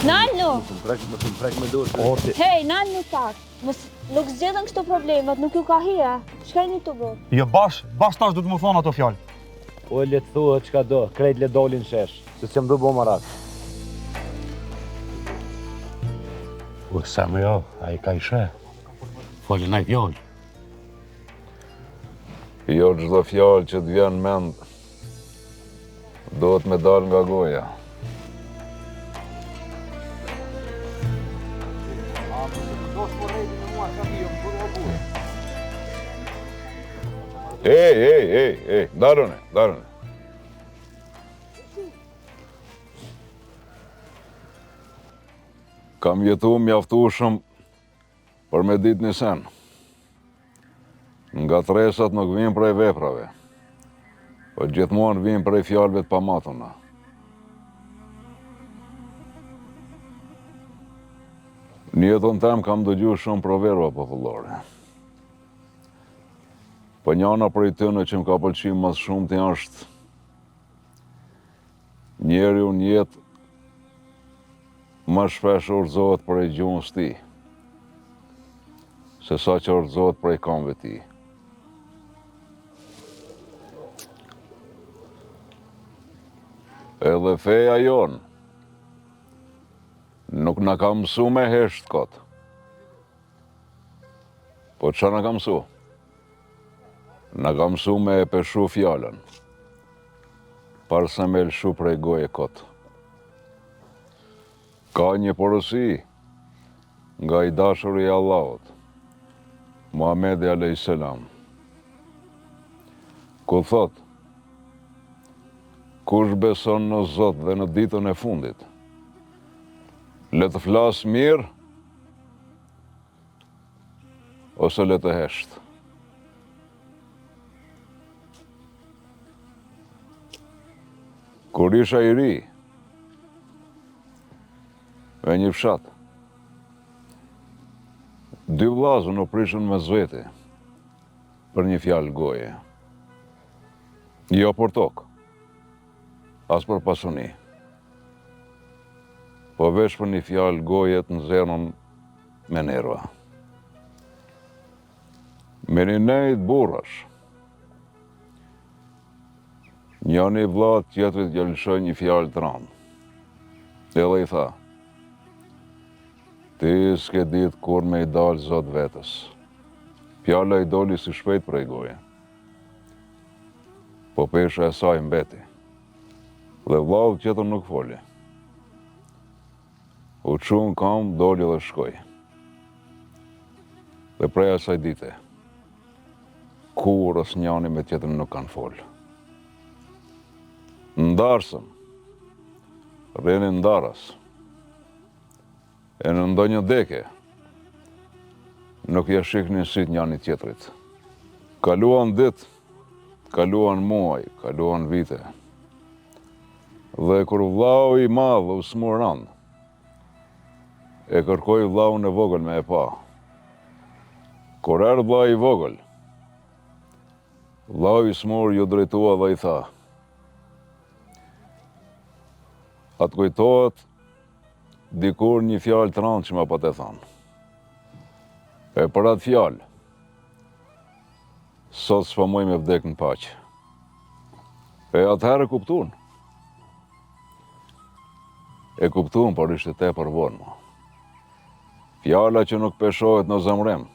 Nalnu! Më të prek me dorë. Hej, nalnu tak. Nuk zgjedhën kështu problemet, nuk ju ka hija. Çka jeni të bërë? Jo, bash tash du të më thonë ato fjalë. O, le të thua çka do, krejt le dolin shesh, se s'jam du bo marak. O, sa me jo, a i ka i she. Folin a i fjallë. Jo çdo fjalë që të vjen mend, do të me dal nga goja. Ej, darone. Kam jetu mjaftueshëm për me ditë një sen. Nga tresat nuk vinë prej veprave, po gjithmonë vinë prej fjalëve të pamatuna. Në jetën tem kam dëgju shumë proverba popullore. Po njëna prej tyre që më ka pëlqyer më shumë të është njeriu në jetë më shpesh urzohet prej gjuhës tij, se sa që urzohet prej këmbëve tij. Edhe feja jonë nuk na ka mësu me hesht kot. Po çfarë na ka mësu? Na ka mësu me e peshu fjallën, parse me lëshu prej goje kot. Ka një porosi nga i dashuri i Allahut, Muhamedi a.s. Ku thot, kush beson në Zot dhe në ditën e fundit, le të flas mirë ose le të hesht. Kur isha i ri, me një fshat, dy vllazë u prishën me zveti për një fjalë goje. Jo për tokë, as për pasuni, po veç për një fjalë goje të nxjerrën me nerva. Me një nejt burrash, njëni i vllat tjetrit ja lëshoi një fjalë të rëndë. Edhe i tha, ti s'ke ditë kur me i dalë Zot vetës. Fjala i doli si shpejt prej goje, po pesha e saj mbeti. Dhe vllau tjetër nuk foli. U çu në kam, doli dhe shkoi. Dhe prej asaj dite, kur asë njani me tjetër nuk kanë folë. Ndarsëm, rreni ndaras, e në ndonjë deke, nuk ja shiknin syt njani tjetrit. Kaluan ditë, kaluan muaj, kaluan vite. Dhe kur vllau i madh u smur rand, e kërkoi vllaun e vogël me e pa. Kur erdhi vllau i vogël, vllau i smur ju drejtua dhe i tha, atë kujtohet dikur një fjalë të rëndë që ma pa të thonë. E për atë fjalë, sot s'pa muj me vdek në paqë. E atëherë kuptuan. E kuptuan, por ishte tepër vonë. Fjala që nuk peshohet në zemrem,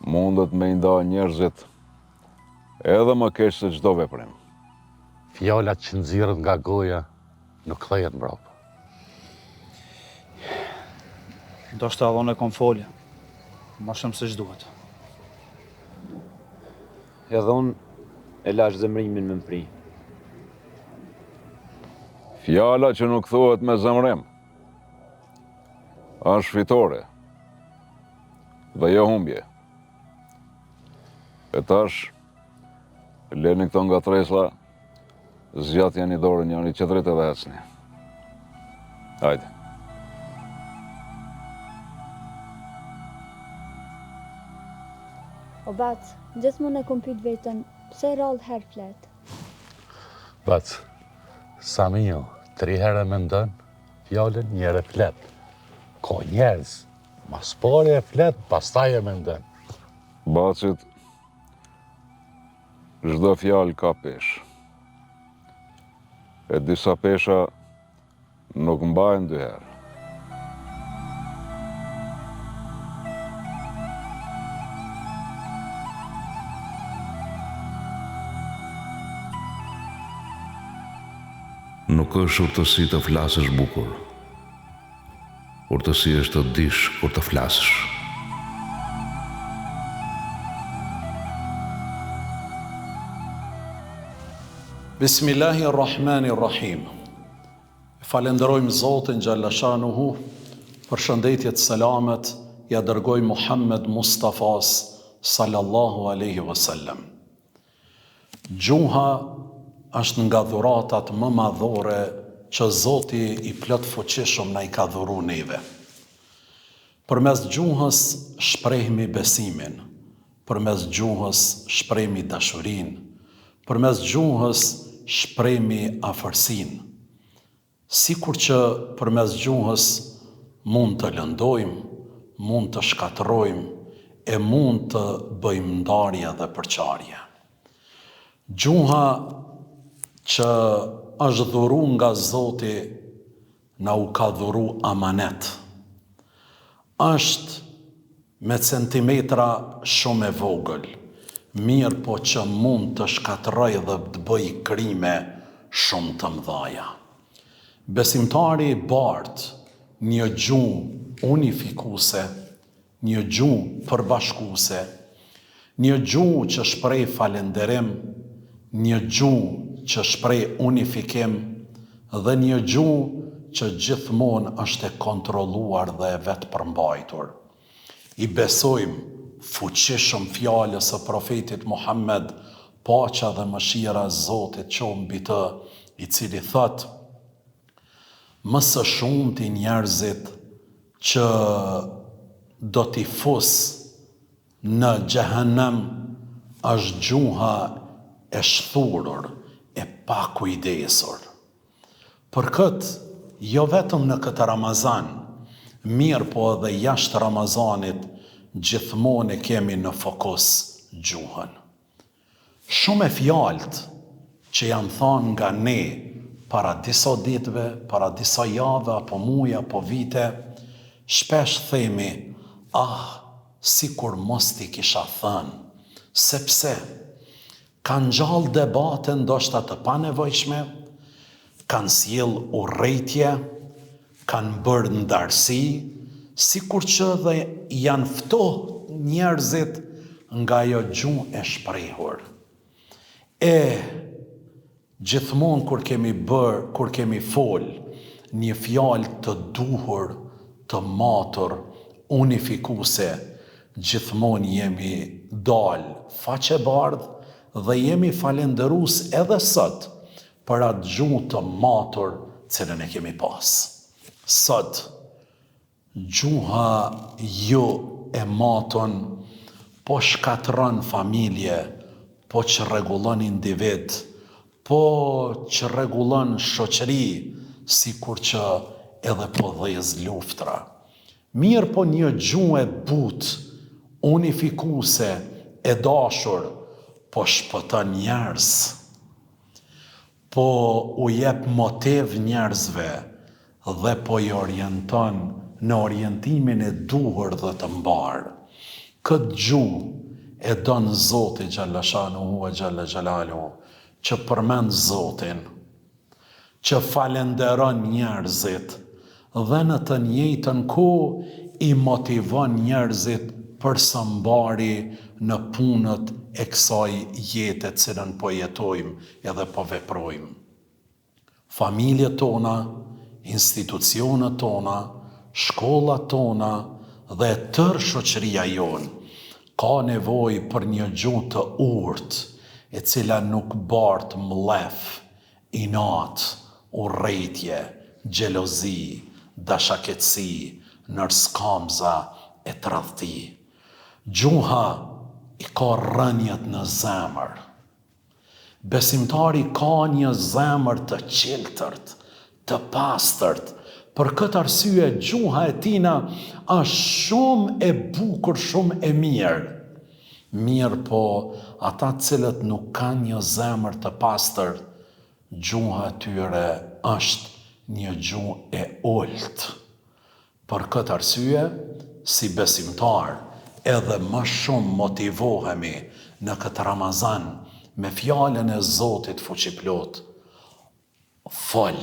mundet me i nda njerëzit edhe më keq se çdo veprim. Fjalat që nxirren nga goja nuk kthehet mbrapa. Ndoshta edhe unë kom folje, ma shumë se ç'duhet. Edhe unë e lash zemrimin me mpri. Fjala që nuk thuhet me zemrem, është fitore dhe jo humbje. E tash, leni këto nga tresa, zgjatja një dorë njëri qetërit edhe ecni. Hajde. O Bac, gjithmonë e kom pyet veten, pse rall herë flet? Bac, sa mi jo, 3 herë mendon, fjallën njëre flet. Ka njerëz, mas pare e flet, pastaj e mendon. Bacit, çdo fjalë ka peshë. E disa pesha nuk mbahen dy herë. Nuk është urtësi të flasësh bukur. Urtësi është të dish kur të flasësh. Bismillahirrahmanirrahim. Falenderojmë Zotin Gjallashanuhu, për shëndetjet selamet ja dërgoj Muhammed Mustafas sallallahu alaihi wasallam. Gjuha është nga dhuratat më madhore që Zoti i plot fuqishëm na i ka dhuru neve. Përmes gjuhës shprehmi besimin, përmes gjuhës shprehmi dashurinë, përmes gjuhës shprehmi afërsinë. Sikur që përmes gjuhës mund të lëndojmë, mund të shkatërrojmë e mund të bëjmë ndarje dhe përçarje. Gjuha që është dhuru nga Zoti na u ka dhuru amanet. Është me centimetra shumë e vogël, mirë po që mund të shkatërroj dhe të bëj krime shumë të mëdhaja. Besimtari i bartë një gjuhë unifikuese, një gjuhë përbashkuese, një gjuhë që shpreh falënderim, një gjuhë që shpreh unifikim dhe një gjuhë që gjithmonë është e kontrolluar dhe e vetë përmbajtur. I besojmë fuqishëm fjalës së profetit Muhammed, paqja dhe mëshira e Zotit qoftë mbi të, i cili thotë: më së shumti njerëzit që do t'i fusë në xhehenem është gjuha e shthurur, e pa kujdesur. Për këtë, jo vetëm në këtë Ramazan, mirë po edhe jashtë Ramazanit, gjithmonë e kemi në fokus gjuhën. Shumë e fjalët që janë thënë nga ne para disa ditëve, para disa javë, apo muaj, apo vite, shpesh themi, sikur mos t'i kisha thënë, sepse kanë gjallë debate ndoshta të panevojshme, kanë sjell urrëtie, kanë bërë ndarësi, sikur që dhe janë ftohtë njerëzit nga ajo gjuhë e shprehur. Gjithmonë kur kemi fol një fjalë të duhur, të matur, unifikuese, gjithmonë jemi dalë faqebardhë dhe jemi falënderues edhe sot për atë gjuhë të matur cilën e kemi pas. Sot, gjuha ju e matun po shkatron familje, po që rregullon individ, po që rregullon shoqëri, sikur që edhe po dhez luftra. Mirë po një gjuhë e butë, unifikuese, e dashur, po shpëton njerëz, po u jep motiv njerëzve dhe po i orienton në orientimin e duhur dhe të mbarë. Këtë gjuhë e don Zoti Gjallashanuhu e Gjalla Gjalaluhu, që përmend Zotin, që falenderon njerëzit dhe në të njëjtën kohë i motivon njerëzit për së mbari në punët e kësaj jete cilën po jetojmë edhe po veprojmë. Familjet tona, institucionet tona, shkollat tona dhe tërë shoqëria jonë ka nevojë për një gjuhë të urtë, e cila nuk bart mllef, inat, urrëtie, xhelozi, dashaketësi, nërskamza e tradhti. Gjuha i ka rënjët në zemër. Besimtari ka një zemër të qiltërt, të pastërt, Për këtë arsye, gjuha e tina është shumë e bukur, shumë e mirë. Mirë po, ata cilët nuk kanë një zemër të pastër, gjuha e tyre është një gjuhë e ulët. Për këtë arsye, si besimtar, edhe më shumë motivohemi në këtë Ramazan me fjalën e Zotit fuqiplot. Fol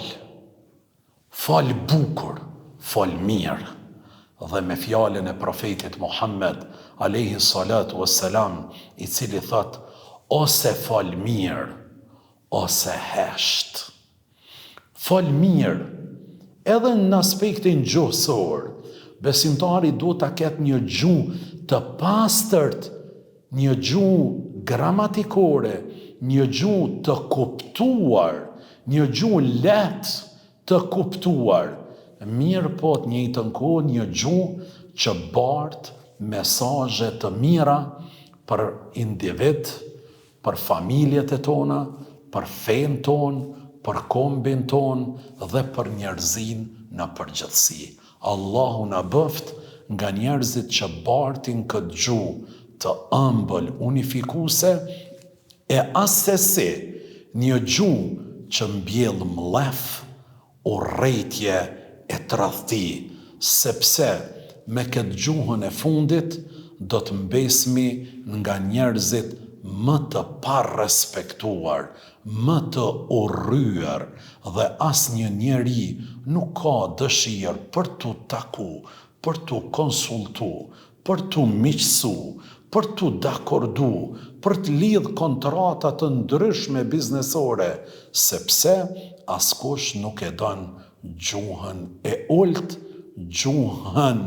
bukur, fol mirë. Dhe me fjalën e profetit Muhammed alayhi salatu wassalam, i cili thot, ose fol mirë, ose hesht. Fol mirë, edhe në aspektin gjuhësor, besimtari duhet ta ketë një gjuhë të pastërt, një gjuhë gramatikore, një gjuhë të kuptuar, një gjuhë lehtë të kuptuar. Mirë po të njëjtën kohë një gjuhë që bartë mesazhe të mira për individ, për familjet e tona, për fen ton, për kombin ton dhe për njerëzin në përgjithësi. Allahu na bëft nga njerëzit që bartin këtë gjuhë të ëmbël unifikuese, e asesi një gjuhë që mbjell mlef, urrejtje e tradhti, sepse me këtë gjuhën e fundit do të mbesmi nga njerëzit më të parrespektuar, më të urryer, dhe asnjë njeri nuk ka dëshirë për t'u taku, për t'u konsultu, për t'u miqësu, për t'u dakordu, për të lidh kontrata të ndryshme biznesore, sepse askush nuk e don gjuhën e ulët, gjuhën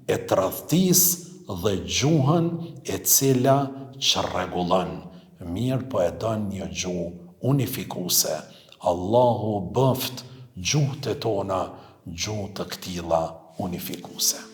e tradhtisë dhe gjuhën e cila që rregullon. Mirë po e don një gjuhë unifikuese. Allahu bëft gjuhët e tona gjuhë të këtilla unifikuese.